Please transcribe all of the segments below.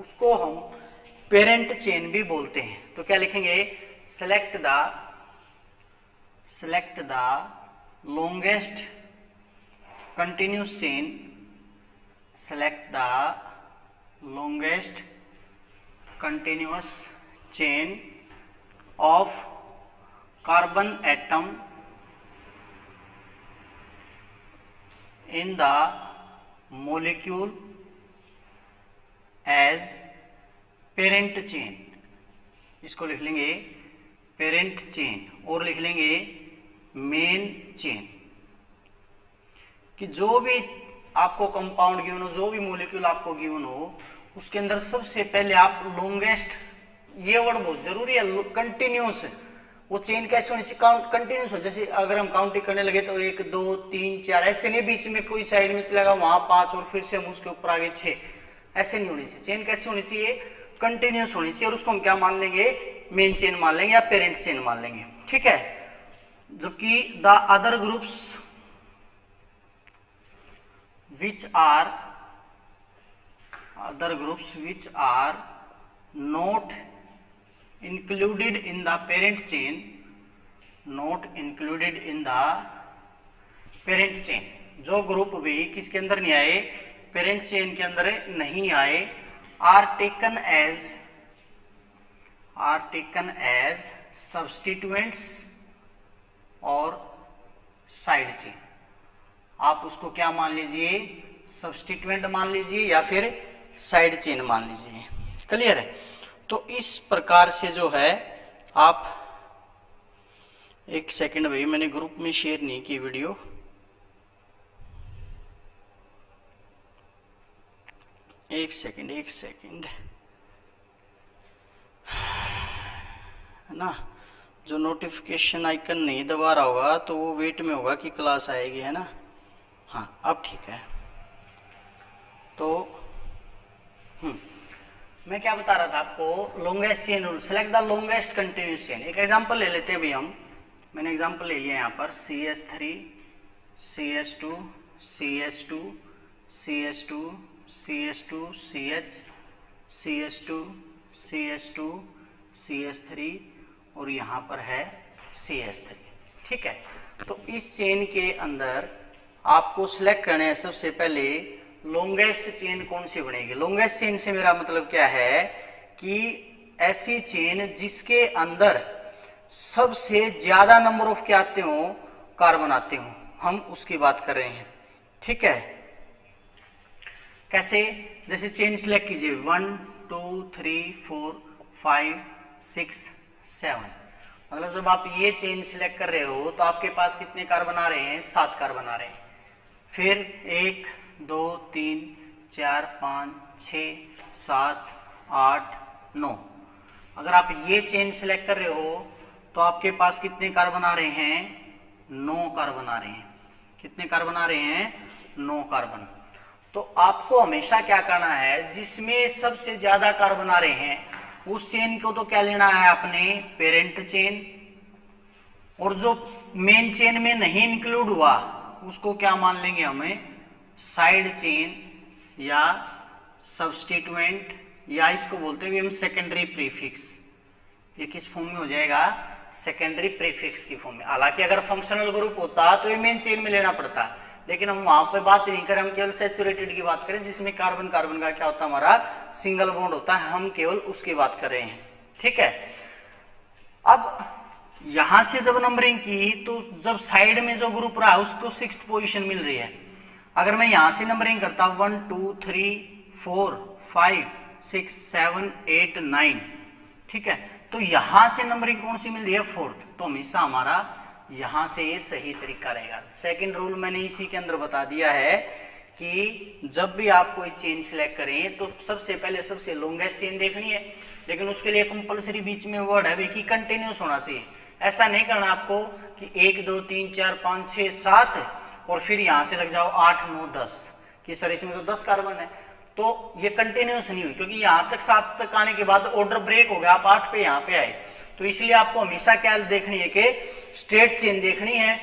उसको हम parent chain भी बोलते हैं। तो क्या लिखेंगे, select the longest continuous chain, select the longest continuous chain of carbon atom in the molecule as parent chain। इसको लिख लेंगे पेरेंट चेन और लिख लेंगे मेन चेन, कि जो भी आपको कंपाउंड गिवन हो, जो भी मॉलिक्यूल आपको गिवन हो, उसके अंदर सबसे पहले आप लॉन्गेस्ट, ये वर्ड बहुत जरूरी है, कंटिन्यूस, वो चेन कैसे होनी चाहिए, कंटिन्यूस हो। जैसे अगर हम काउंटिंग करने लगे तो 1 2 3 4 ऐसे नहीं, बीच में कोई साइड में चलेगा वहां 5 और फिर से हम उसके ऊपर आगे 6, ऐसे नहीं होनी चाहिए। चेन कैसे होनी चाहिए, कंटिन्यूस होनी चाहिए, और उसको हम क्या मान लेंगे, मेन चेन मान लेंगे या पेरेंट चेन मान लेंगे, ठीक है। जबकि the other groups which are not included in the parent chain, जो ग्रुप भी किसके अंदर नहीं आए, पेरेंट चेन के अंदर नहीं आए, are taken as substituents और साइड चेन। आप उसको क्या मान लीजिए, सब्स्टिट्यूएंट मान लीजिए या फिर साइड चेन मान लीजिए। क्लियर है। तो इस प्रकार से जो है आप, एक सेकंड भाई, मैंने ग्रुप में शेयर नहीं की वीडियो, एक सेकंड है ना। जो नोटिफिकेशन आइकन नहीं दबा रहा होगा तो वो वेट में होगा कि क्लास आएगी, है ना। हाँ अब ठीक है। तो मैं क्या बता रहा था आपको, longest chain rule, select the longest continuous chain. एक एग्जांपल ले लेते हैं भाई हम, मैंने एग्जांपल ले लिया यहाँ पर, CH3 CH2 CH2 CH2 CH2 CH CH2 CH2 CH3 और यहाँ पर है CH3, ठीक है। तो इस चेन के अंदर आपको सिलेक्ट करना है सबसे पहले लॉन्गेस्ट चेन कौन सी बनेगी। लॉन्गेस्ट चेन से मेरा मतलब क्या है कि ऐसी चेन जिसके अंदर सबसे ज्यादा नंबर ऑफ क्या आते हो, कार्बन आते हो, हम उसकी बात कर रहे हैं, ठीक है। कैसे, जैसे चेन सिलेक्ट कीजिए 1 2 3 4 5 6 7, मतलब जब आप ये चेन सिलेक्ट कर रहे हो तो आपके पास कितने कार्बन आ रहे हैं, 7 कार्बन आ रहे हैं। फिर 1 2 3 4 5 6 7 8 9, अगर आप ये चेन सिलेक्ट कर रहे हो तो आपके पास कितने कार्बन आ रहे हैं, 9 कार्बन आ रहे हैं। कितने कार्बन आ रहे हैं, 9 कार्बन। तो आपको हमेशा क्या करना है, जिसमें सबसे ज्यादा कार्बन आ रहे हैं उस चेन को तो क्या लेना है आपने, पेरेंट चेन, और जो मेन चेन में नहीं इंक्लूड हुआ उसको क्या मान लेंगे हमें, साइड चेन या सब्स्टिट्यूएंट, या इसको बोलते हैं हम सेकेंडरी प्रीफिक्स। ये किस फॉर्म में हो जाएगा, सेकेंडरी प्रीफिक्स की फॉर्म में। हालांकि अगर फंक्शनल ग्रुप होता तो ये मेन चेन में लेना पड़ता, लेकिन हम वहां पे बात नहीं करें, हम केवल सैचुरेटेड की बात करें जिसमें कार्बन कार्बन का क्या होता है, हमारा सिंगल बॉन्ड होता है, हम केवल उसकी बात कर रहे हैं, ठीक है। अब यहां से जब नंबरिंग की तो जब साइड में जो ग्रुप रहा उसको 6th पोजीशन मिल रही है। अगर मैं यहां से नंबरिंग करता 1 2 3 4 5 6 7 8 9, ठीक है, तो यहां से नंबरिंग कौन सी मिल रही है, 4th, तो हमेशा हमारा यहां से ये सही तरीका रहेगा। सेकंड रूल मैंने इसी के अंदर बता दिया है कि जब भी आप कोई चेन सिलेक्ट करें तो सबसे पहले सबसे लॉन्गेस्ट चेन देखनी है, लेकिन उसके लिए कंपलसरी बीच में वर्ड है कि कंटिन्यूस होना चाहिए। ऐसा नहीं करना आपको कि 1 2 3 4 5 6 7 और फिर यहां से लग जाओ 8 9 10 कि सर इसमें तो 10 कार्बन है, तो ये कंटिन्यूस नहीं हुई, क्योंकि यहां तक 7 तक आने के बाद ऑर्डर ब्रेक हो गया, आप 8 पे यहां पे आए। तो इसलिए आपको हमेशा क्या देखनी है कि स्ट्रेट चेन देखनी है।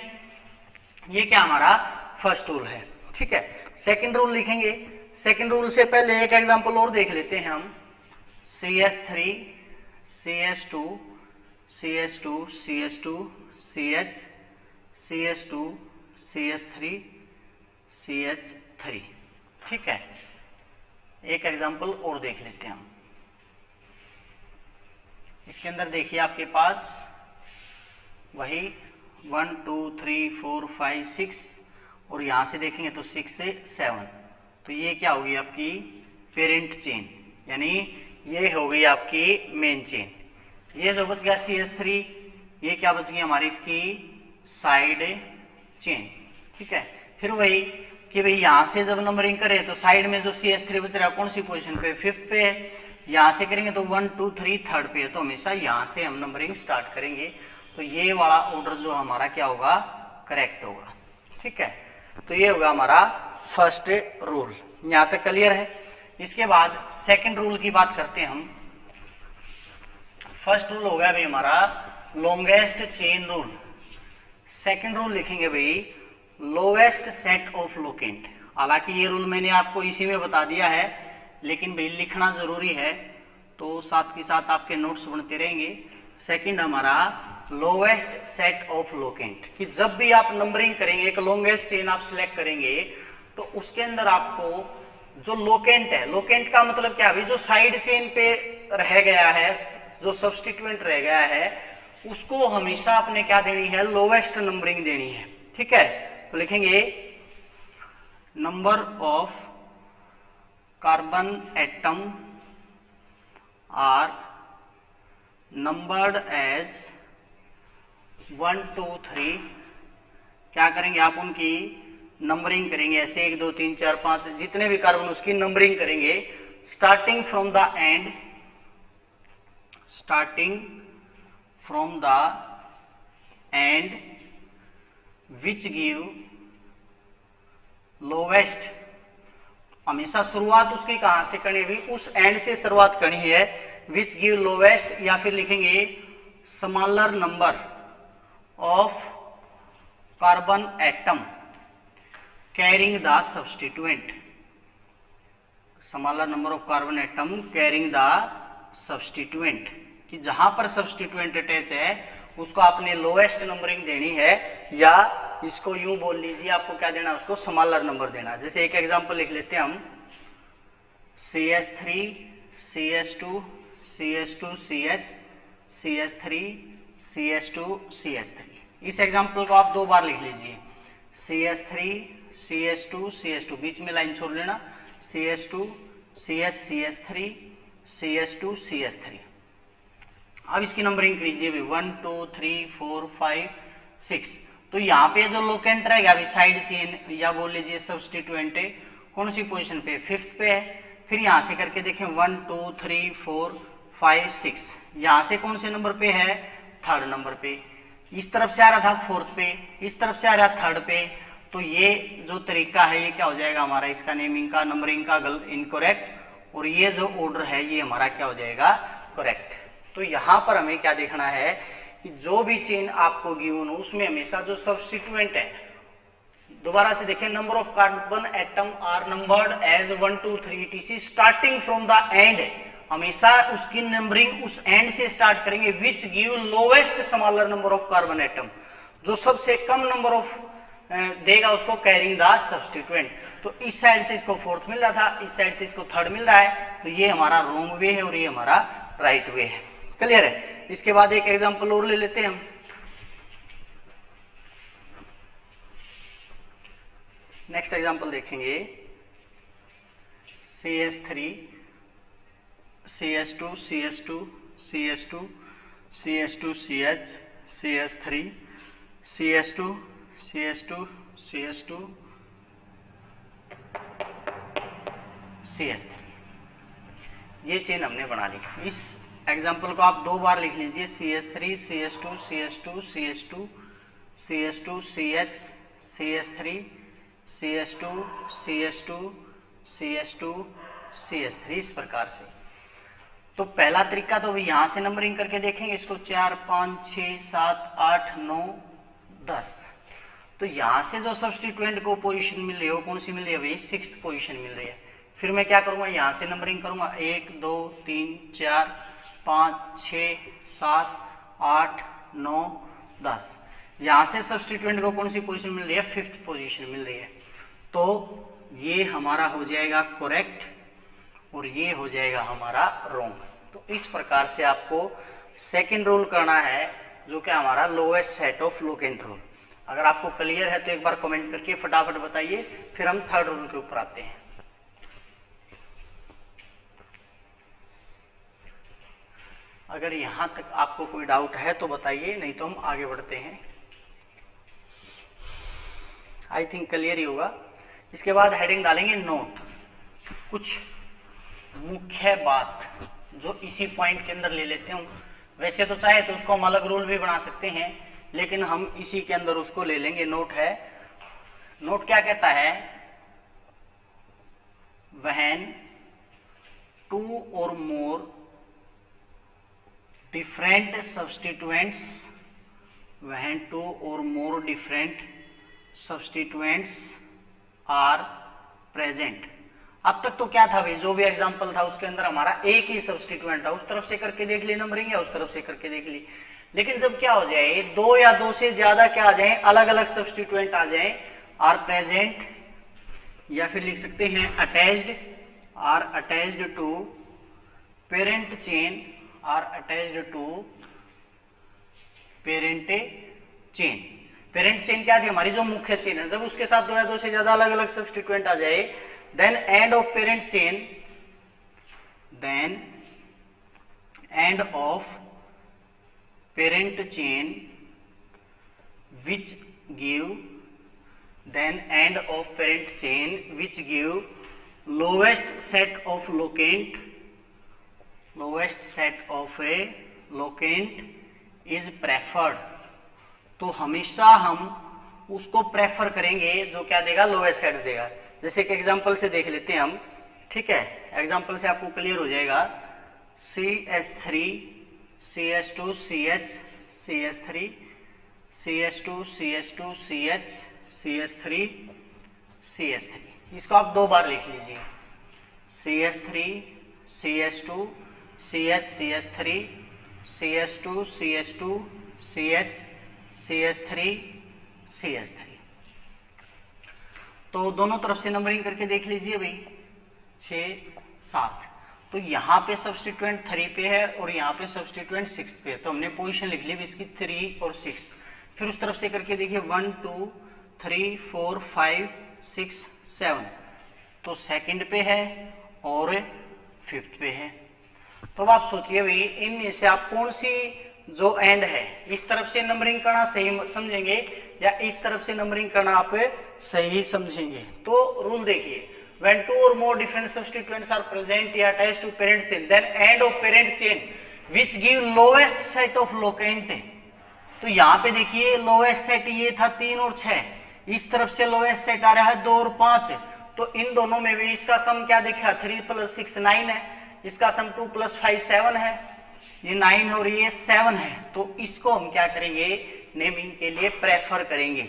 ये क्या हमारा फर्स्ट रूल है, ठीक है। सेकंड रूल लिखेंगे। सेकंड रूल से पहले एक एग्जांपल और देख लेते हैं हम। CH3 CH2 CH2 CH2 CH CH2 CH3 CH3। ठीक है, एक एग्जांपल और देख लेते हैं हम। इसके अंदर देखिए आपके पास वही 1 2 3 4 5 6 और यहां से देखेंगे तो 6 से 7। तो ये क्या होगी आपकी पेरेंट चेन, यानी ये हो गई आपकी मेन चेन। ये जो बच गया CH3, ये क्या बच गई हमारी इसकी साइड चेन। ठीक है, फिर वही कि भाई यहां से जब नंबरिंग करें तो साइड में जो CH3 बच रहा है कौन सी पोजीशन पे, 5th पे है। यहां से करेंगे तो 1 2 3 3rd पे है, तो हमेशा यहां से हम नंबरिंग स्टार्ट करेंगे। तो ये वाला ऑर्डर जो हमारा क्या होगा, करेक्ट होगा। ठीक है, तो ये होगा हमारा फर्स्ट रूल। यहां तक क्लियर है। इसके बाद सेकंड रूल की बात करते हैं हम। फर्स्ट रूल हो गया भाई हमारा longest chain rule. Second rule लिखेंगे भाई लोवेस्ट सेट ऑफ लोकेंट। हालांकि ये रूल मैंने आपको इसी में बता दिया है, लेकिन भाई लिखना जरूरी है, तो साथ के साथ आपके नोट्स बनते रहेंगे। सेकंड हमारा लोवेस्ट सेट ऑफ लोकेंट, कि जब भी आप नंबरिंग करेंगे, एक लॉन्गेस्ट चेन आप सिलेक्ट करेंगे, तो उसके अंदर आपको जो लोकेंट है, लोकेंट का मतलब क्या है, जो साइड चेन पे रह गया है, जो सब्स्टिट्यूएंट रह गया है, उसको हमेशा आपने क्या देनी है, लोवेस्ट नंबरिंग देनी है। ठीक है, तो लिखेंगे number of carbon atom are numbered as 1 2 3। क्या करेंगे आप, उनकी नंबरिंग करेंगे ऐसे 1 2 3 4 5 जितने भी कार्बन उसकी नंबरिंग करेंगे starting from the and, starting from the and which give lowest. हमेशा शुरुआत उसकी कहां से करनी है, उस एंड से शुरुआत करनी है, विच गिव लोवेस्ट, या फिर लिखेंगे smaller number of carbon atom carrying the substituent, smaller number of carbon atom carrying the substituent, कि जहां पर सब्स्टिट्यूएंट अटैच है उसको आपने लोएस्ट नंबरिंग देनी है, या इसको यूं बोल लीजिए आपको क्या देना, उसको स्मॉलर नंबर देना। जैसे एक एग्जांपल लिख लेते हैं हम, CH3 CH2 CH2 CH CH3 CH2 CH3। इस एग्जांपल को आप 2 बार लिख लीजिए, CH3 CH2 CH2, बीच में लाइन छोड़ लेना, CH2 CH CH3 CH2 CH3। अब इसकी नंबरिंग कीजिए 1 2 3 4 5 6। तो यहाँ पे जो लोकेंट रहेगा अभी साइड चेन, या बोल लीजिए सब्स्टिट्यूएंट, कौन सी पोजीशन पे, 5th पे है। फिर यहाँ से करके देखें 1 2 3 4 5 6, यहाँ से कौन से नंबर पे है, 3rd नंबर पे। इस तरफ से आ रहा था 4th पे, इस तरफ से आ रहा 3rd पे। तो ये जो तरीका है ये क्या हो जाएगा हमारा, इसका नेमिंग का नंबरिंग का इनकरेक्ट, और ये जो ऑर्डर है ये हमारा क्या हो जाएगा, करेक्ट। तो यहाँ पर हमें क्या देखना है कि जो भी चेन आपको गिवन हो उसमें हमेशा जो सब्स्टिट्यूएंट है, दोबारा से देखें, number of carbon atom are numbered as 1 2 3 etc starting from the end, हमेशा उसकी नंबरिंग उस एंड से स्टार्ट करेंगे, which give lowest smaller number of carbon atom, जो सबसे कम नंबर ऑफ देगा उसको कैरिंग द सब्स्टिट्यूएंट। तो इस साइड से इसको 4th मिल रहा था, इस साइड से इसको 3rd मिल रहा है, तो ये हमारा रॉन्ग वे है और ये हमारा राइट वे है। क्लियर है। इसके बाद एक एग्जांपल और ले लेते हैं हम। नेक्स्ट एग्जांपल देखेंगे, CH3 CH2 CH2 CH2 CH2 CH CH3 CH2 CH2 CH2 CH3, ये चेन हमने बना ली। इस एग्जाम्पल को आप 2 बार लिख लीजिए, CH3 CH2 CH2 CH2 CH2 CH CH3 CH2 CH2 CH2 CH3, इस प्रकार से। तो पहला तरीका तो भाई यहां से नंबरिंग करके देखेंगे इसको, 4 5 6 7 8 9 10। तो यहां से जो सब्स्टिट्यूएंट को पोजीशन मिल रही है वो कौन सी मिल रही है भाई, 6th पोजीशन मिल रही है। फिर मैं क्या करूंगा, यहां से नंबरिंग करूंगा 1 2 3 4 5 6 7 8 9 10। यहां से सब्स्टिट्यूएंट को कौन सी पोजीशन मिल रही है, 5th पोजीशन मिल रही है। तो ये हमारा हो जाएगा करेक्ट और ये हो जाएगा हमारा रॉन्ग। तो इस प्रकार से आपको सेकंड रूल करना है, जो कि हमारा lowest set of locant rule. अगर आपको क्लियर है तो एक बार कमेंट करके फटाफट बताइए, फिर हम थर्ड रूल के ऊपर आते हैं। अगर यहां तक आपको कोई डाउट है तो बताइए, नहीं तो हम आगे बढ़ते हैं। आई थिंक क्लियर ही होगा। इसके बाद हेडिंग डालेंगे नोट, कुछ मुख्य बात जो इसी पॉइंट के अंदर ले लेते हूं। वैसे तो चाहे तो उसको हम अलग रूल भी बना सकते हैं, लेकिन हम इसी के अंदर उसको ले लेंगे। नोट है, नोट क्या कहता है, when 2 or more different substituents, when 2 or more different substituents are present। अब तक तो क्या था भाई, जो भी एग्जांपल था उसके अंदर हमारा एक ही सब्स्टिट्यूएंट था, उस तरफ से करके देख ली नंबरिंग, या उस तरफ से करके देख ली। लेकिन जब क्या हो जाए, 2 या 2 से ज्यादा क्या आ जाए, अलग अलग सब्स्टिट्यूएंट आ जाए, आर प्रेजेंट, या फिर लिख सकते हैं attached, are attached to parent chain, are attached to parent chain. Parent chain क्या थी, हमारी जो मुख्य चेन है। जब उसके साथ 2 या 2 से ज्यादा अलग अलग सब्स्टिट्यूएंट आ जाए, then end of parent chain, then end of parent chain which give, then end of parent chain which give lowest set of locant, lowest set of a locant is preferred। तो हमेशा हम उसको prefer करेंगे जो क्या देगा, lowest set देगा। जैसे एक एग्जांपल से देख लेते हैं हम, ठीक है। एग्जांपल से आपको क्लियर हो जाएगा। CH3 CH2 CH CH3 CH2 CH2 CH CH3 CH3। इसको आप 2 बार लिख लीजिए, CH3 CH2 CH CH3 CH2 CH2 CH CH3 CH3। तो दोनों तरफ से नंबरिंग करके देख लीजिए भाई, 6 7। तो यहाँ पे सब्स्टिट्यूएंट 3 पे है और यहाँ पे सब्स्टिट्यूएंट 6 पे है, तो हमने पोजीशन लिख ली इसकी 3 और 6। फिर उस तरफ से करके देखिए 1 2 3 4 5 6 7, तो सेकंड पे है और 5th पे है। तो अब आप सोचिए भाई, इनमें से आप कौन सी जो एंड है, इस तरफ से नंबरिंग करना सही समझेंगे या इस तरफ से नंबरिंग करना आप सही समझेंगे। तो रूल देखिए, when 2 or more different substituents are present या attached to parent chain, then end of parent chain which give lowest set of locant। तो यहाँ पे देखिए लोएस्ट सेट ये था 3 और 6, इस तरफ से लोएस्ट सेट आ रहा है 2 और 5। तो इन दोनों में भी इसका सम क्या देखा, 3 + 6 9 है, इसका सम 2 + 5 7 है, ये 9 है और ये 7 है। तो इसको हम क्या करेंगे, नेमिंग के लिए प्रेफर करेंगे।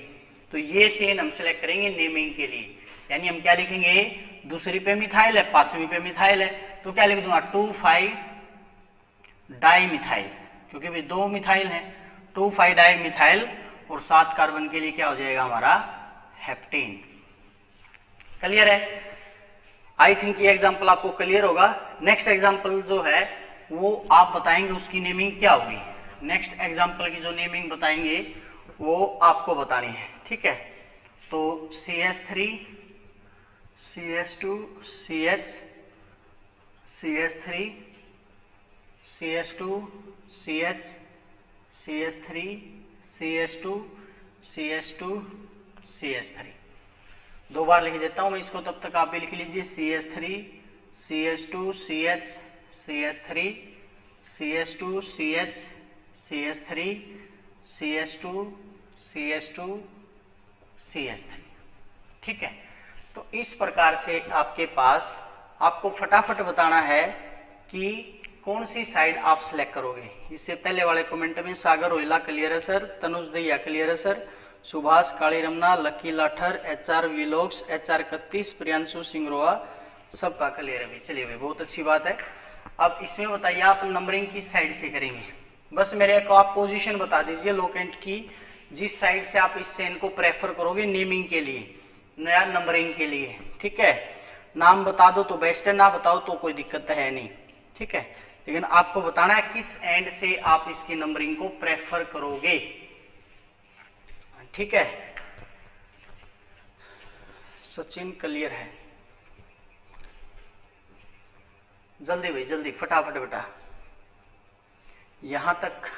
तो ये चेन हम सिलेक्ट करेंगे नेमिंग के लिए, यानी हम क्या लिखेंगे, दूसरी पे मिथाइल है, 5वीं पे मिथाइल है, तो क्या लिख दूंगा 2,5 डाई मिथाइल, क्योंकि भी 2 मिथाइल है, 2,5 डाई मिथाइल, और 7 कार्बन के लिए क्या हो जाएगा हमारा हेप्टेन। क्लियर है? आई थिंक ये एग्जाम्पल आपको क्लियर होगा। नेक्स्ट एग्जाम्पल जो है वो आप बताएंगे उसकी नेमिंग क्या होगी। नेक्स्ट एग्जाम्पल की जो नेमिंग बताएंगे वो आपको बतानी है, ठीक है। तो CH3 CH2 CH CH3 CH2 CH CH3 CH2 CH2 CH3। 2 बार लिख देता हूं मैं इसको, तब तक आप भी लिख लीजिए, CH3 CH2 CH CH3 CH2 CH CH3 CH2 CH2 CH3, ठीक है। तो इस प्रकार से आपके पास आपको फटाफट बताना है कि कौन सी साइड आप सिलेक्ट करोगे। इससे पहले वाले कमेंट में सागर रोहिला क्लियर है सर, तनुज दैया क्लियर है sir, Subhash Kali Ramana, Lucky Lathar, HR vlogs, HR 31, Priyanshu Singroha, सबका क्लियर है भाई। चलिए भाई बहुत अच्छी बात है। अब इसमें बताइए आप नंबरिंग किस साइड से करेंगे, बस मेरे को आप पोजीशन बता दीजिए लोकेंट की, जिस साइड से आप इस चेन को प्रेफर करोगे नेमिंग के लिए, नया नंबरिंग के लिए। ठीक है, नाम बता दो तो बेस्ट है, ना बताओ तो कोई दिक्कत है नहीं। ठीक है, लेकिन आपको बताना है किस एंड से आप इसकी नंबरिंग को प्रेफर करोगे। ठीक है, सचिन क्लियर है? जल्दी भाई जल्दी, फटाफट बेटा, यहां तक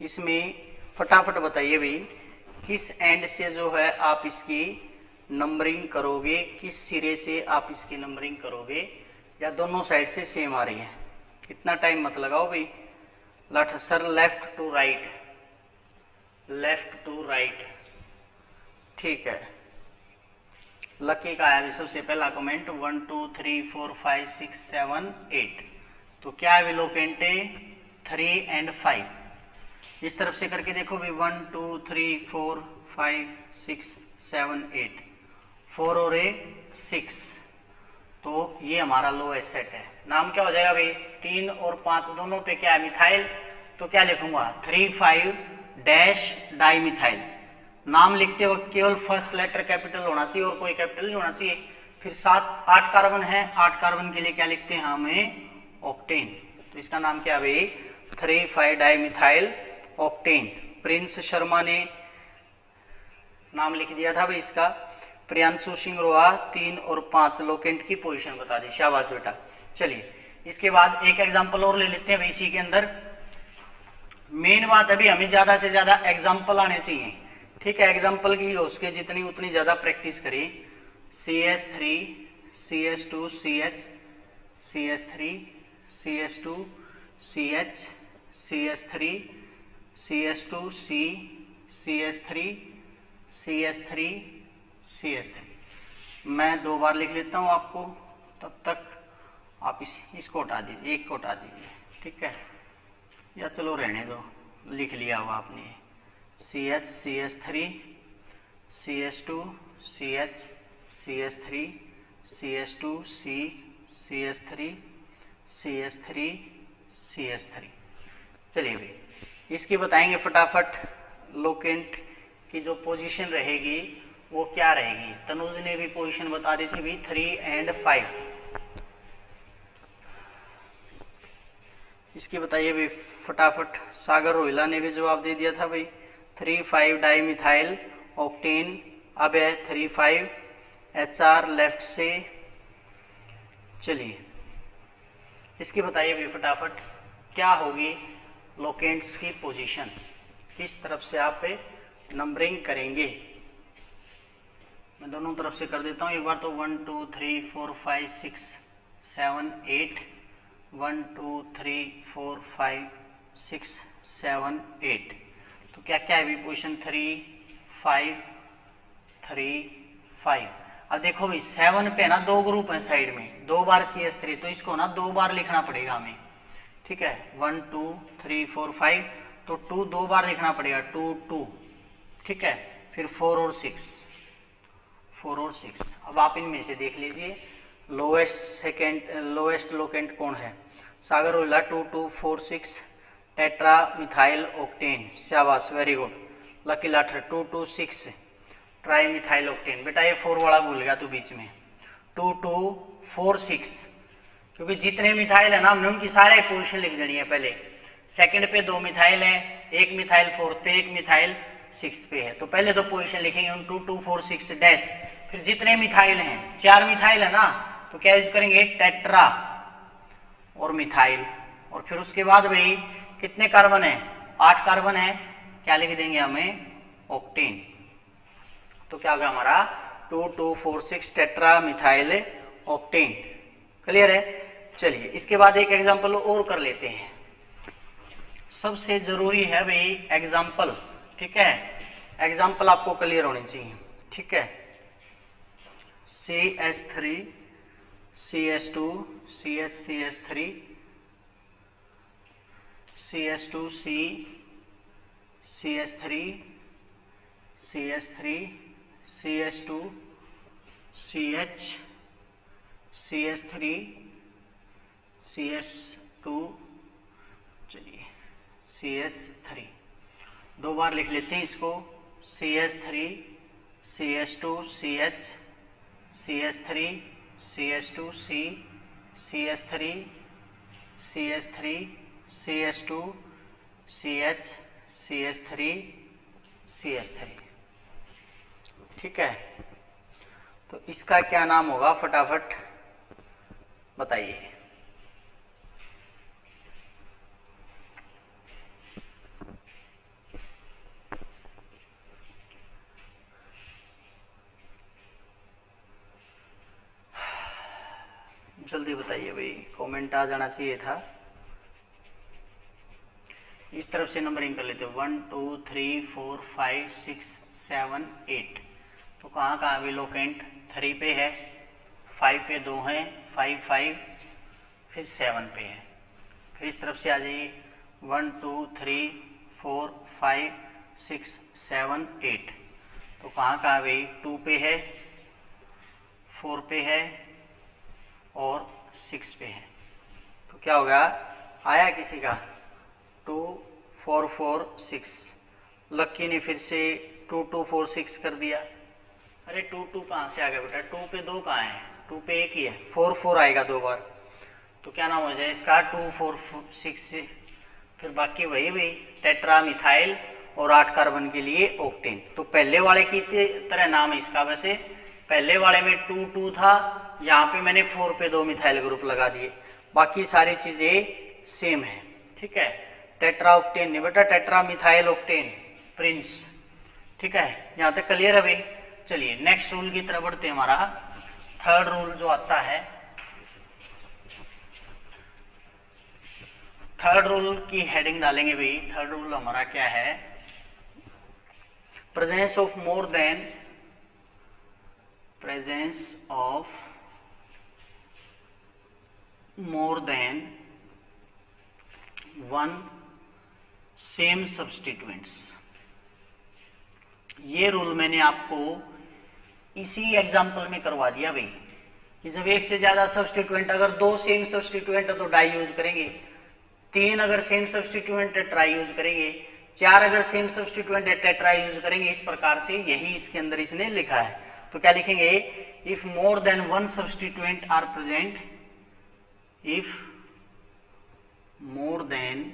इसमें फटाफट बताइए भाई किस एंड से जो है आप इसकी नंबरिंग करोगे, किस सिरे से आप इसकी नंबरिंग करोगे, या दोनों साइड से सेम आ रही है। इतना टाइम मत लगाओ भाई। लट sir left to right, left to right. ठीक है, लकी का आया भी सबसे पहला कमेंट 1 2 3 4 5 6 7 8। तो क्या है लोकेंटे 3 and 5। इस तरफ से करके देखो भी 1 2 3 4 5 6 7 8, 4 और 6। तो ये हमारा लोएस्ट सेट है। नाम क्या हो जाएगा भाई, 3 और 5 दोनों पे क्या है मिथाइल, तो क्या लिखूंगा 3 5 डैश डाई मिथाइल। नाम लिखते वक्त केवल फर्स्ट लेटर कैपिटल होना चाहिए और कोई कैपिटल नहीं होना चाहिए। फिर 8 कार्बन है, 8 कार्बन के लिए क्या लिखते हैं हमें ऑक्टेन। तो इसका नाम क्या है भाई 3 5 di methyl octane. Prince Sharma ने नाम लिख दिया था भाई इसका। प्रियांशु सिंह रोहा 3 और 5 लोकेंट की पोजीशन बता दी, शाबाश बेटा। चलिए इसके बाद एक एग्जांपल और ले लेते हैं भाई इसी के अंदर। मेन बात अभी हमें ज्यादा से ज्यादा एग्जांपल आने चाहिए। ठीक है, एग्जांपल की हो सके जितनी उतनी ज्यादा प्रैक्टिस करिए। CH3 CH2 CH CH3 CH2 CH CH3 CH2 C CH3 CH3 CH3। मैं 2 बार लिख लेता हूं आपको, तब तक आप इसको हटा दीजिए, एक को हटा दीजिए। ठीक है, या चलो रहने दो, लिख लिया हुआ आपने। CH CH3 CH2 CH CH3 CH2 C CH3 CH3 CH3। चलिए भाई इसकी बताएंगे फटाफट। लोकेंट की जो पोजीशन रहेगी वो क्या रहेगी। तनुज ने भी पोजीशन बता दी थी भाई 3 and 5। इसकी बताइए भाई फटाफट। सागर रोहिला ने भी जवाब दे दिया था भाई 3 5 डाई मिथाइल ऑक्टेन। अब है 3 5 HR लेफ्ट से। चलिए इसकी बताइए भाई फटाफट क्या होगी लोकेंट्स की पोजीशन, किस तरफ से आप नंबरिंग करेंगे। मैं दोनों तरफ से कर देता हूं एक बार। तो 1 2 3 4 5 6 7 8, 1 2 3 4 5 6 7 8। तो क्या क्या है भी पोजीशन 3 5 3 5। अब देखो भाई 7 पे ना 2 ग्रुप है साइड में, 2 बार CH3, तो इसको ना 2 बार लिखना पड़ेगा हमें। ठीक है, 1 2 3 4 5, तो 2 2 बार लिखना पड़ेगा, 2 2। ठीक है, फिर 4 और 6, 4 और 6। अब आप इनमें से देख लीजिए लोएस्ट लोकेंट कौन है। Sagar Rohila 2 2 4 6 tetra methyl octane, शाबाश very good. Lucky Lather 2 2 6 tri methyl octane. बेटा ये 4 वाला भूल गया तू बीच में। 2 2 4 6, क्योंकि जितने मिथाइल है ना हमने उनकी सारे पोजीशन लिख देनी है पहले। सेकंड पे 2 मिथाइल है, 1 मिथाइल 4th पे, 1 मिथाइल 6th पे है। तो पहले तो पोजीशन लिखेंगे हम 2 2 4 6 डैश। फिर जितने मिथाइल हैं, 4 मिथाइल है ना, तो क्या यूज करेंगे टेट्रा और मिथाइल। और फिर उसके बाद भाई कितने कार्बन है, 8 कार्बन है, क्या लिख देंगे हमें ऑक्टेन। तो क्या होगा हमारा 2 2 4 6 टेट्रा मिथाइल ऑक्टेन। क्लियर है। चलिए इसके बाद एक एग्जांपल और कर लेते हैं। सबसे जरूरी है भाई एग्जांपल। ठीक है, एग्जांपल आपको क्लियर होनी चाहिए। ठीक है, CH3 CH2 CH CH3 CH2 C CH3 CH3 CH2 CH CH3 CH2, चलिए CH3 दो बार लिख लेते हैं इसको, CH3 CH2 CH CH3 CH2 C CH3 CH3 CH2 CH CH3 CH3। ठीक है, तो इसका क्या नाम होगा फटाफट बताइए। जल्दी बताइए भाई, कमेंट आ जाना चाहिए था। इस तरफ से नंबरिंग कर लेते हो 1 2 3 4 5 6 7 8। तो कहाँ कहाँ अभी लोकेंट 3 पे है, 5 पे 2 हैं, 5 5 फिर 7 पे है। फिर इस तरफ से आ जाइए 1 2 3 4 5 6 7 8। तो कहाँ कहाँ भाई 2 पे है, 4 पे है और 6 पे है। तो क्या होगा, आया किसी का 2 4 4 6, लक्की ने फिर से 2 2 4 6 कर दिया। अरे 2 2 कहाँ से आ गया बेटा, 2 पे 2 कहाँ है, 2 पे 1 ही है, 4 4 आएगा 2 बार। तो क्या नाम हो जाए इसका 2 4 6 से, फिर बाकी वही भाई टेट्रा मिथाइल और 8 कार्बन के लिए ऑक्टेन। तो पहले वाले की तरह नाम है इसका, वैसे पहले वाले में 2 2 था, यहाँ पे मैंने 4 पे 2 मिथाइल ग्रुप लगा दिए, बाकी सारी चीजें सेम है। ठीक है, टेट्रा ऑक्टेन नहीं बेटा, टेट्रा मिथाइल ऑक्टेन प्रिंस। ठीक है, यहाँ तक क्लियर है भाई। चलिए नेक्स्ट रूल की तरफ बढ़ते हैं। हमारा थर्ड रूल जो आता है, थर्ड रूल की हेडिंग डालेंगे भाई। थर्ड रूल हमारा क्या है, presence of more than, presence of more than one same substituents. ये रूल मैंने आपको इसी एग्जांपल में करवा दिया भाई, कि जब एक से ज्यादा सब्स्टिट्यूएंट, अगर 2 सेम सब्स्टिट्यूएंट है तो डाई यूज करेंगे, 3 अगर सेम सब्स्टिट्यूएंट है ट्राई यूज करेंगे, 4 अगर सेम सब्स्टिट्यूएंट है टेट्रा यूज करेंगे। इस प्रकार से यही इसके अंदर इसने लिखा है। तो क्या लिखेंगे, if more than one substituent are present, if more than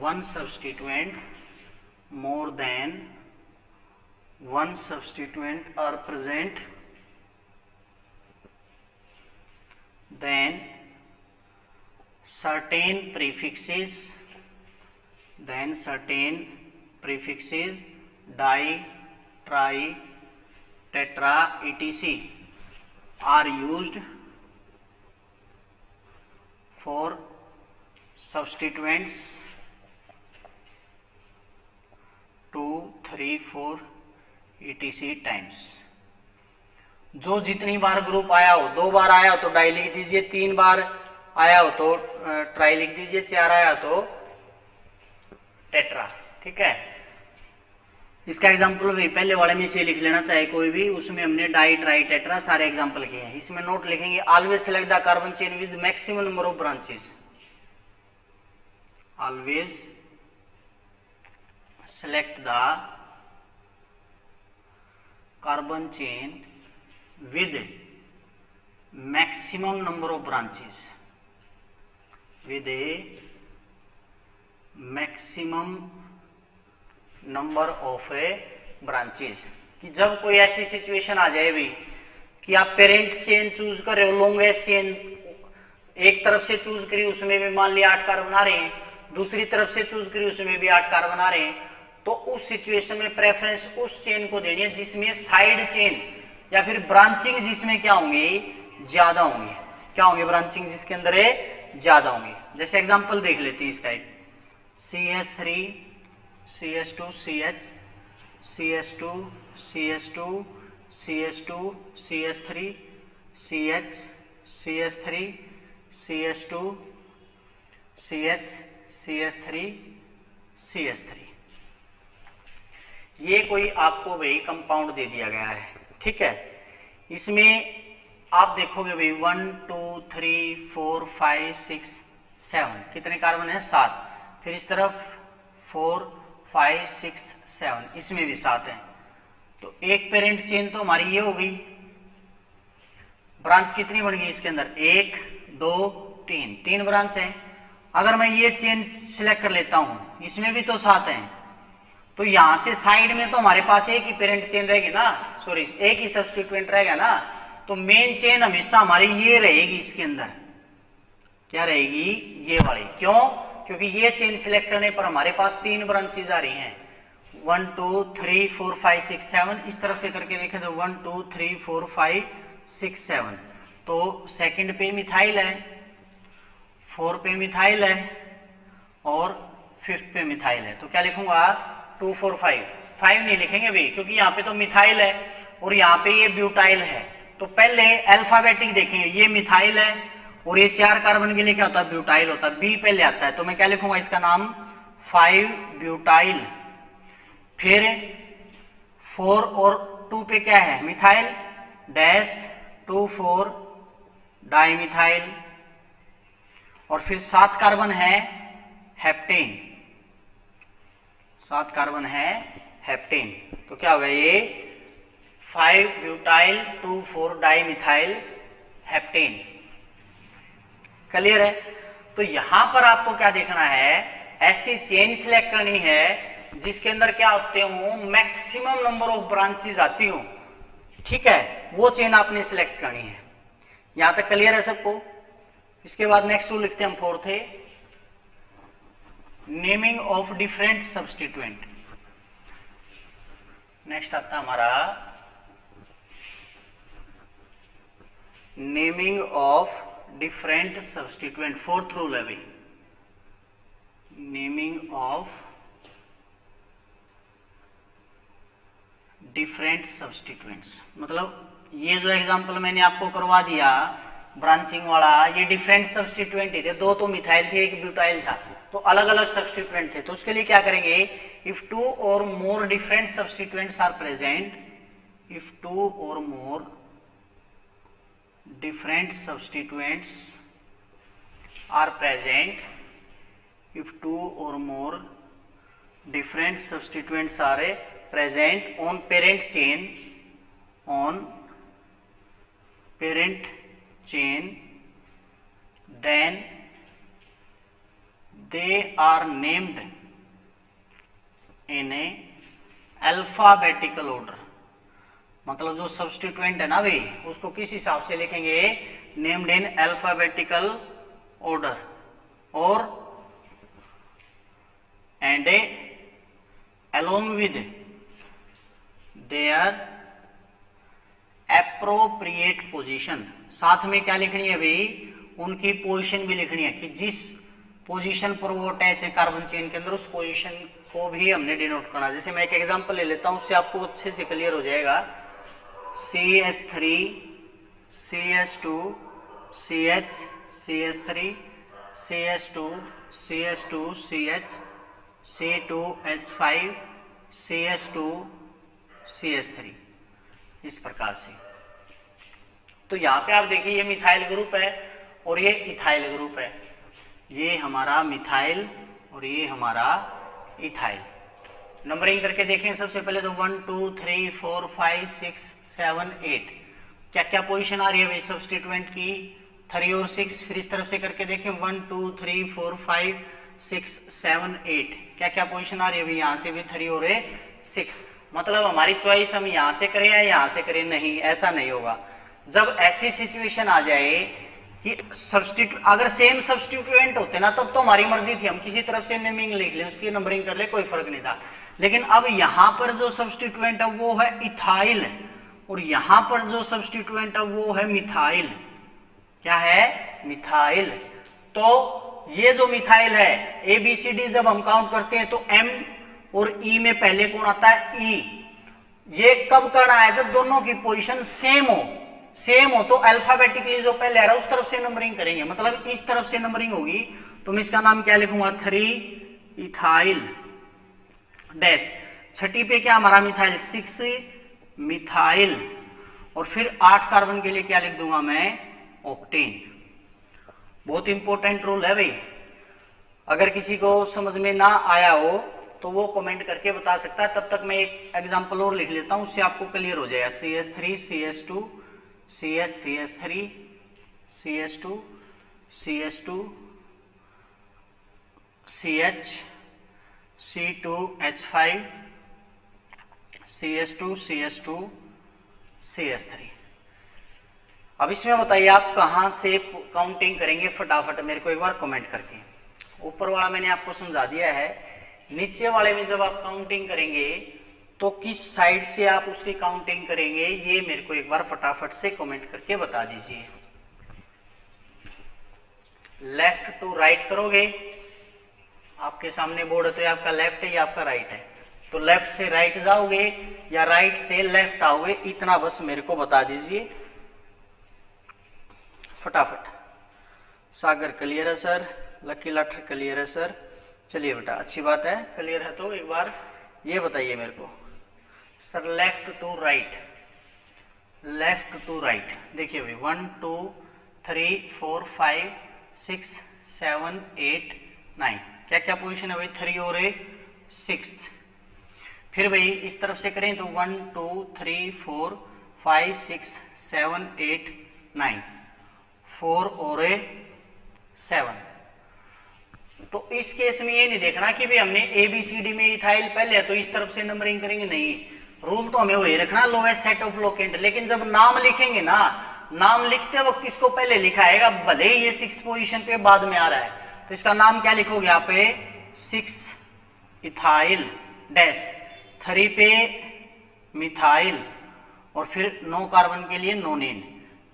one substituent, more than one substituent are present, then certain prefixes di, tri, tetra, etc. are used for substituents 2 3 4 etc times. जो जितनी बार group आया हो, 2 बार आया हो तो die लिख दीजिए, 3 बार आया हो तो ट्राई लिख दीजिए, 4 आया हो तो टेट्रा। ठीक है, इसका एग्जांपल भी पहले वाले में से लिख लेना चाहे कोई भी, उसमें हमने डाई ट्राई टेट्रा सारे एग्जांपल किए हैं। इसमें नोट लिखेंगे, always select the carbon chain with maximum number of branches, always select the carbon chain with maximum number of branches, with a maximum number of branches। कि जब कोई ऐसी situation आ जाए भी कि आप पेरेंट चेन चूज कर रहे हो, लॉन्गेस्ट चेन एक तरफ से चूज करी, उसमें भी मान लिया 8 कार्बन आ रहे हैं, दूसरी तरफ से चूज करी उसमें भी 8 कार्बन आ रहे हैं, तो उस सिचुएशन में प्रेफरेंस उस चेन को देनी है जिसमें साइड चेन या फिर ब्रांचिंग जिसमें क्या होंगे, ज्यादा होंगे। क्या होंगे, ब्रांचिंग जिसके अंदर है ज्यादा होंगे। जैसे एग्जांपल देख लेते हैं इसका, एक CH3 CH2 CH CH2 CH2 CH2 CH3 CH CH3 CH2 CH CH3 CH3। ये कोई आपको भाई कंपाउंड दे दिया गया है। ठीक है, इसमें आप देखोगे भाई 1 2 3 4 5 6 7 कितने कार्बन है 7। फिर इस तरफ 4 5 6 7 इसमें भी 7 है। तो एक पेरेंट चेन तो हमारी ये हो गई। ब्रांच कितनी बन गई इसके अंदर 1 2 3 3 ब्रांच है। अगर मैं ये चेन सिलेक्ट कर लेता हूं इसमें भी तो 7 है, तो यहां से साइड में तो हमारे पास एक ही पेरेंट चेन रहेगी ना, सॉरी एक ही सब्स्टिट्यूएंट रहेगा ना। तो मेन चेन हमेशा हमारी ये रहेगी, इसके अंदर क्या रहेगी ये वाली। क्यों? क्योंकि ये चेन सिलेक्ट करने पर हमारे पास 3 ब्रांचेज आ रही हैं 1 2 3 4 5 6 7। इस तरफ से करके देखें तो 1 2 3 4 5 6 7। तो सेकंड पे मिथाइल है, 4 पे मिथाइल है और 5th पे मिथाइल है। तो क्या लिखूंगा 2 4 5 5 नहीं लिखेंगे भी, क्योंकि यहाँ पे तो मिथाइल है और यहाँ पे ये ब्यूटाइल है। तो पहले अल्फाबेटिक देखेंगे, ये मिथाइल है और ये 4 कार्बन के लिए क्या होता है ब्यूटाइल होता है, बी पहले आता है। तो मैं क्या लिखूंगा इसका नाम 5 ब्यूटाइल। फिर 4 और 2 पे क्या है मिथाइल डैश 2 4 डाइमिथाइल। और फिर 7 कार्बन है हेप्टेन, 7 कार्बन है हेप्टेन। तो क्या होगा ये 5 ब्यूटाइल 2 4 डाइमिथाइल हेप्टेन। क्लियर है? तो यहां पर आपको क्या देखना है, ऐसी चेन सिलेक्ट करनी है जिसके अंदर क्या होते हो मैक्सिमम नंबर ऑफ ब्रांचेस आती हो। ठीक है, वो चेन आपने सिलेक्ट करनी है। यहां तक क्लियर है सबको? इसके बाद नेक्स्ट रूल लिखते हैं हम 4th है naming of different substituent. Next आता है हमारा naming of different substituent. 4th rule है भाई, नेमिंग ऑफ डिफरेंट सब्स्टिट्यूएंट्स। मतलब ये जो एग्जांपल मैंने आपको करवा दिया ब्रांचिंग वाला, ये डिफरेंट सब्स्टिट्यूएंट ही थे। 2 तो मिथाइल थे, 1 ब्यूटाइल था, तो अलग अलग सब्स्टिट्यूएंट थे। तो उसके लिए क्या करेंगे, if 2 or more different substituents are present, if 2 or more different substituents are present, if 2 or more different substituents are present on parent chain, on parent chain, then they are named in a alphabetical order। मतलब जो substituent है ना भाई उसको किस हिसाब से लिखेंगे, नेम्ड इन अल्फाबेटिकल ऑर्डर और and along with their appropriate position. साथ में क्या लिखनी है भाई, उनकी पोजीशन भी लिखनी है कि जिस पोजीशन पर वो अटैच है कार्बन चेन के अंदर, उस पोजीशन को भी हमने डिनोट करना। जैसे मैं एक एग्जांपल ले लेता हूं, उससे आपको अच्छे से क्लियर हो जाएगा। CH3 CH2 CH CH3 CH2 CH2 CH C2H5 CH2 CH3 इस प्रकार से। तो यहाँ पे आप देखिए ये मिथाइल ग्रुप है और ये इथाइल ग्रुप है। ये हमारा मिथाइल और ये हमारा इथाइल। नंबरिंग करके देखें सबसे पहले तो 1 2 3 4 5 6 7 8 क्या क्या पोजीशन आ रही है भाई सब्स्टिट्यूएंट की 3 और 6। फिर इस तरफ से करके देखें 1 2 3 4 5 6 7 8 क्या क्या पोजीशन आ रही है भाई, यहाँ से भी 3 और 6। मतलब हमारी चॉइस हम यहाँ से करें या यहाँ से करें, नहीं ऐसा नहीं होगा। जब ऐसी सिचुएशन आ जाए कि अगर सेम सब्स्टिट्यूएंट होते ना तब तो हमारी मर्जी थी, हम किसी तरफ से नेमिंग लिख लें, उसकी नंबरिंग कर ले, कोई फर्क नहीं था। लेकिन अब यहां पर जो सब्स्टिट्यूएंट है वो है इथाइल और यहां पर जो सब्स्टिट्यूएंट है वो है मिथाइल। क्या है? मिथाइल। तो ये जो मिथाइल है ABCD जब हम काउंट करते हैं तो M और E में पहले कौन आता है? E। ये कब करना है? जब दोनों की पोजीशन सेम हो तो अल्फाबेटिकली जो पहले आ रहा है उस तरफ से नंबरिंग करेंगे। मतलब इस तरफ से नंबरिंग होगी तो मैं इसका नाम क्या लिखूंगा 3 इथाइल डैश। छठी पे क्या हमारा मिथाइल 6 मिथाइल और फिर 8 कार्बन के लिए क्या लिख दूंगा मैं, ऑक्टेन। बहुत इंपॉर्टेंट रूल है भाई, अगर किसी को समझ में ना आया हो तो वो कमेंट करके बता सकता है। तब तक मैं एक एग्जांपल और लिख लेता हूं, उससे आपको क्लियर हो जाएगा। CH3 CH2 CH CH3 CH2 CH2 CH C2H5 CH2 CH2 CH3। अब इसमें बताइए आप कहां से काउंटिंग करेंगे, फटाफट मेरे को एक बार कमेंट करके। ऊपर वाला मैंने आपको समझा दिया है, नीचे वाले में जब आप काउंटिंग करेंगे तो किस साइड से आप उसकी काउंटिंग करेंगे, ये मेरे को एक बार फटाफट से कमेंट करके बता दीजिए। लेफ्ट टू राइट करोगे, आपके सामने बोर्ड है तो ये आपका लेफ्ट है, ये आपका राइट है, तो लेफ्ट से राइट जाओगे या राइट से लेफ्ट आओगे, इतना बस मेरे को बता दीजिए फटाफट। सागर क्लियर है सर, लकी लटर क्लियर है सर, चलिए बेटा अच्छी बात है, क्लियर है तो एक बार ये बताइए मेरे को sir. Left to right, left to right देखिए भाई 1 2 3 4 5 6 7 8 9, क्या क्या पोजीशन है भाई, 3 और 6। फिर भाई इस तरफ से करें तो 1 2 3 4 5 6 7 8 9, 4 और 7। तो इस केस में ये नहीं देखना कि भाई हमने ABCD में इथाइल पहले है तो इस तरफ से नंबरिंग करेंगे, नहीं, रूल तो हमें वही रखना लोएस्ट सेट ऑफ लोकेंट। लेकिन जब नाम लिखेंगे ना, नाम लिखते वक्त इसको पहले लिखा आएगा, भले ही ये 6th पोजीशन पे बाद में आ रहा है, तो इसका नाम क्या लिखोगे आप पे, 6 इथाइल डैश, 3 पे मिथाइल और फिर 9 कार्बन के लिए नोनिन।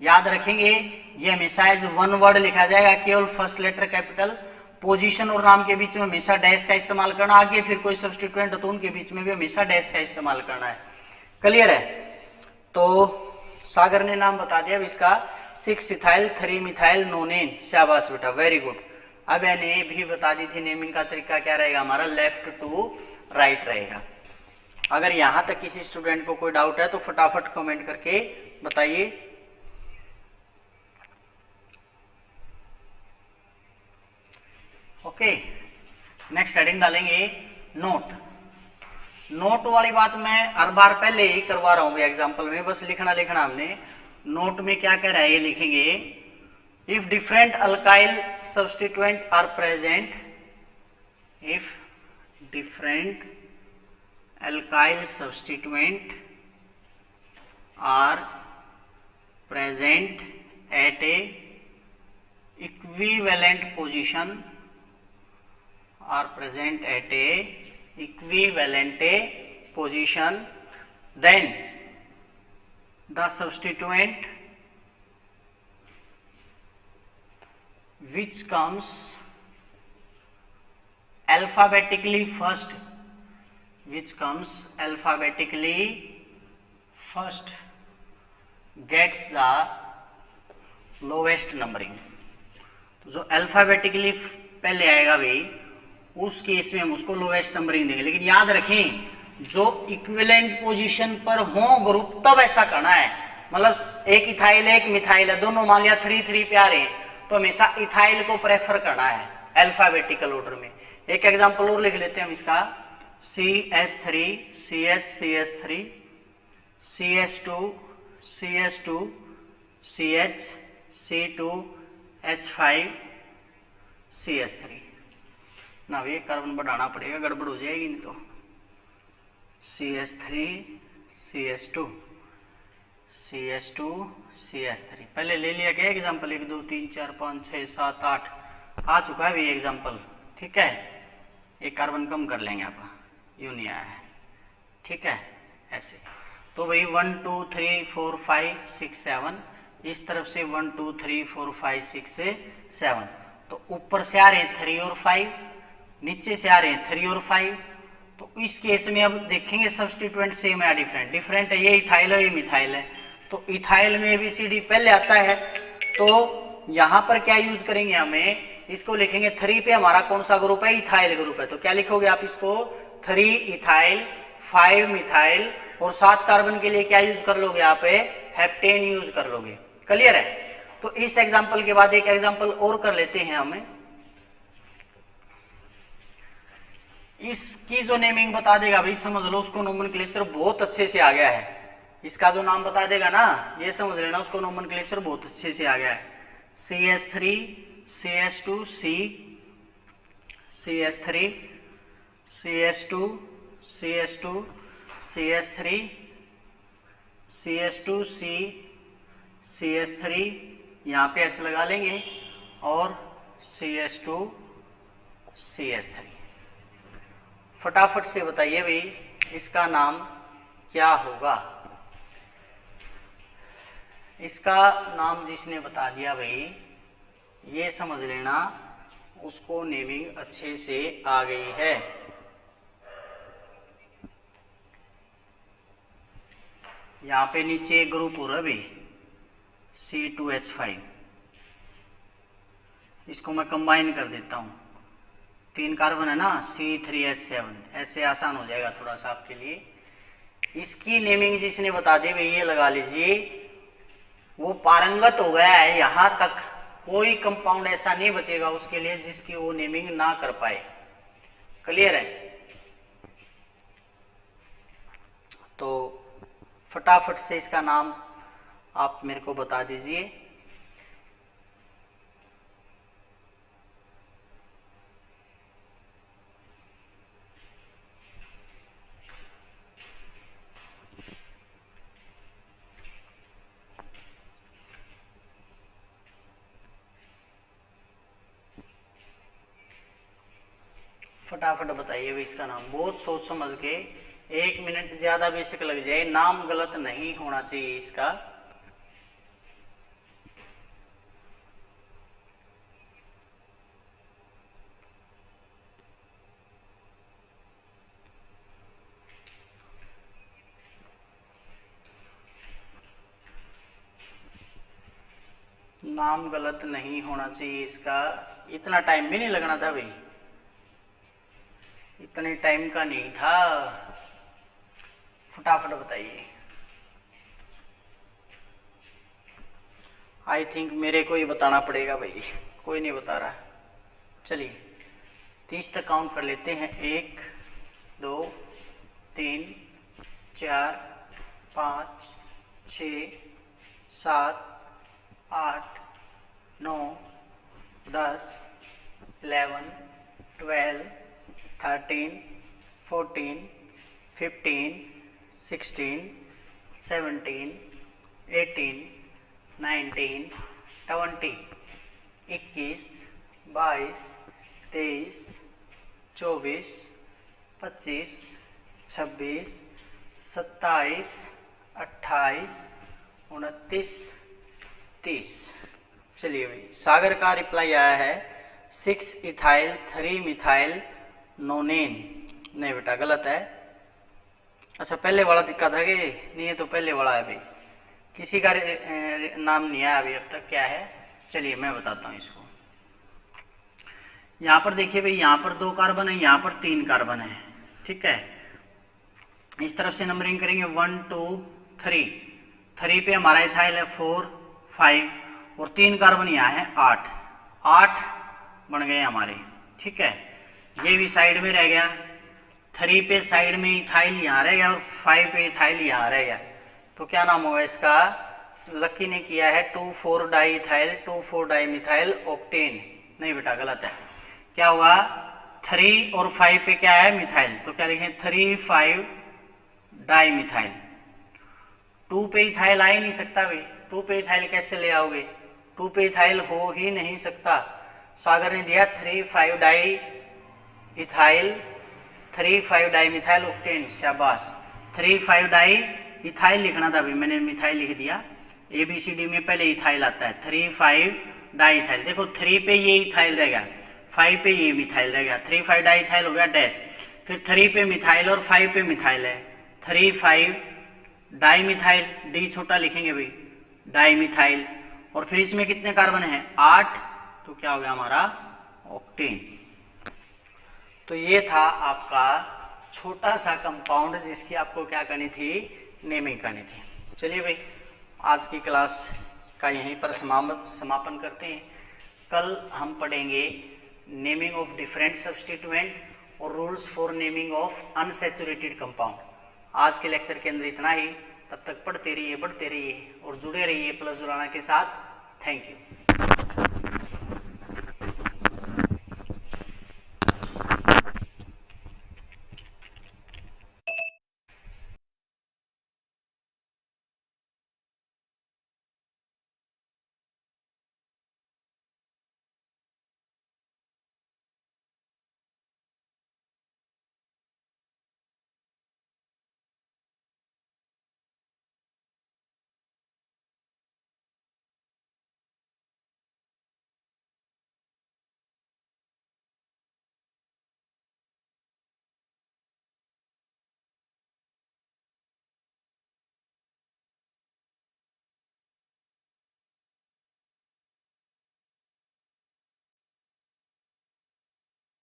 याद रखेंगे ये हमेशा एज वन वर्ड लिखा जाएगा, केवल फर्स्ट लेटर कैपिटल। पोजीशन और नाम के बीच में हमेशा डैश का इस्तेमाल करना, आगे फिर कोई सब्स्टिट्यूएंट हो तो उनके बीच में भी हमेशा डैश का इस्तेमाल करना है। क्लियर है? तो सागर ने नाम बता दिया इसका, 6 इथाइल 3 मिथाइल नोनेन। शाबाश बेटा, वेरी गुड। अब मैंने भी बता दी थी नेमिंग का तरीका क्या रहेगा हमारा, लेफ्ट टू राइट रहेगा। अगर यहां तक किसी स्टूडेंट को कोई डाउट है तो फटाफट कमेंट करके बताइए। ओके, नेक्स्ट हेडिंग डालेंगे नोट। नोट वाली बात मैं हर बार पहले ही करवा रहा हूं एग्जांपल में, बस लिखना हमने। नोट में क्या कह रहा है ये लिखेंगे, if different alkyl substituent are present, if different alkyl substituent are present at a equivalent position, are present at a equivalent position, then the substituent which comes alphabetically first, gets the lowest numbering। तो जो alphabetically पहले आएगा भाई उस case में हम उसको lowest numbering देंगे। लेकिन याद रखें जो इक्विवेलेंट पोजीशन पर हो ग्रुप तब ऐसा करना है, मतलब एक इथाइल एक मिथाइल है, दोनों मान लिया 3-3 पे आ रहे हैं तो हमेशा इथाइल को प्रेफर करना है अल्फाबेटिकल ऑर्डर में। एक एग्जांपल और लिख लेते हैं हम इसका, CH3 CH CH3 CH2 CH2 CH C2H5 CH3 ना, ये कार्बन बढ़ाना पड़ेगा, गड़बड़ हो जाएगी नहीं तो। CH3 CH2 CH2 CH3 पहले ले लिया गया एग्जांपल, 1 2 3 4 5 6 7 8 आ चुका है ये एग्जांपल, ठीक है। एक कार्बन कम कर लेंगे आप, यूं नहीं आया है, ठीक है ऐसे। तो भाई 1 2 3 4 5 6 7, इस तरफ से 1 2 3 4 5 6 से 7, तो ऊपर से आ रहे हैं 3 और 5, नीचे से आ रहे हैं 3 और 5। तो इस केस में अब देखेंगे सब्स्टिट्यूएंट सेम है डिफरेंट, डिफरेंट है, ये इथाइल है ये मिथाइल है, तो इथाइल में ABCD पहले आता है, तो यहां पर क्या यूज करेंगे हमें, इसको लिखेंगे 3 पे हमारा कौन सा ग्रुप है, इथाइल ग्रुप है, तो क्या लिखोगे आप इसको, 3 इथाइल 5 मिथाइल और 7 कार्बन के लिए क्या यूज कर लोगे यहाँ पे, हेप्टेन यूज कर लोगे। क्लियर है। तो इस एग्जांपल के बाद एक एग्जांपल और कर लेते हैं हमें। इसकी जो नेमिंग बता देगा भाई समझ लो उसको नोमेनक्लेचर बहुत अच्छे से आ गया है। इसका जो नाम बता देगा ना ये समझ लेना उसको नोमेनक्लेचर बहुत अच्छे से आ गया है। CH3 CH2 C CH3 CH2 CH2 CH3 CH2 C CH3 यहाँ पे H लगा लेंगे और CH2 CH3। फटाफट से बताइए भाई इसका नाम क्या होगा। इसका नाम जिसने बता दिया भाई ये समझ लेना उसको नेमिंग अच्छे से आ गई है। यहाँ पे नीचे एक ग्रुप हो रहा है भाई C2H5, इसको मैं कंबाइन कर देता हूँ। 3 कार्बन है ना C3H7, ऐसे आसान हो जाएगा थोड़ा सा आपके लिए। इसकी नेमिंग जिसने बता दी भाई ये लगा लीजिए वो पारंगत हो गया है। यहां तक कोई कंपाउंड ऐसा नहीं बचेगा उसके लिए जिसकी वो नेमिंग ना कर पाए। क्लियर है। तो फटाफट से इसका नाम आप मेरे को बता दीजिए। फटाफट बताइए भाई इसका नाम। बहुत सोच समझ के, 1 मिनट ज्यादा बेशक लग जाए, नाम गलत नहीं होना चाहिए इसका। नाम गलत नहीं होना चाहिए इसका। इतना टाइम भी नहीं लगना था भाई, इतने टाइम का नहीं था। फटाफट बताइए। आई थिंक मेरे को ही बताना पड़ेगा भाई, कोई नहीं बता रहा। चलिए 30 तक काउंट कर लेते हैं। 1 2 3 4 5 6 7 8 9 10 11 12 13 14 15 16 17 18 19 20 21 22 23 24 25 26 27 28 29 30। चलिए भाई सागर का रिप्लाई आया है 6 इथाइल 3 मिथाइल नोनेन। नहीं बेटा गलत है। अच्छा पहले वाला दिक्कत है कि नहीं, है तो पहले वाला है भाई, किसी का नाम नहीं आया अभी अब तक। क्या है चलिए मैं बताता हूँ इसको। यहाँ पर देखिए भाई यहाँ पर 2 कार्बन है, यहाँ पर 3 कार्बन है। ठीक है, इस तरफ से नंबरिंग करेंगे 1 2 3। 3 पे हमारा इथाइल है 4 5 और 3 कार्बन यहाँ है 8 बन गए हमारे। ठीक है, ये भी साइड में रह गया। 3 पे साइड में इथाइल यहाँ रह गया और 5 पे इथाइल यहाँ रह गया। तो क्या नाम होगा इसका? लक्की ने किया है 2,4 di ethyl 2,4 di methyl octane. नहीं बेटा गलत है। क्या होगा? 3 और 5 पे क्या है? मिथाइल। तो क्या लिखें? 3,5 डाई मिथाइल। 2 पे इथाइल आ ही नहीं सकता भाई। 2 पे इथाइल कैसे ले आओगे? 2 पे इथाइल हो ही नहीं सकता। सागर ने दिया 3,5 di ethyl 3,5 di methyl octane. शाबाश। 3,5 डाई इथाइल लिखना था, अभी मैंने मिथाइल लिख दिया। ABCD में पहले इथाइल आता है। 3,5 डाई इथाइल। देखो 3 पे ये इथाइल रह गया, 5 पे ये मिथाइल रह गया। 3,5 डाई इथाइल हो गया डैश। फिर 3 पे मिथाइल और 5 पे मिथाइल है। 3,5 डाई मिथाइल, डी छोटा लिखेंगे भाई, डाई मिथाइल। और फिर इसमें कितने कार्बन है? 8। तो क्या हो गया हमारा? ऑक्टेन। तो ये था आपका छोटा सा कंपाउंड जिसकी आपको क्या करनी थी, नेमिंग करनी थी। चलिए भाई, आज की क्लास का यहीं पर समापन करते हैं। कल हम पढ़ेंगे नेमिंग ऑफ डिफरेंट सब्स्टिट्यूएंट और rules for naming of unsaturated compound. आज के लेक्चर के अंदर इतना ही। तब तक पढ़ते रहिए, बढ़ते रहिए और जुड़े रहिए प्लस जुड़ाना के साथ। Thank you.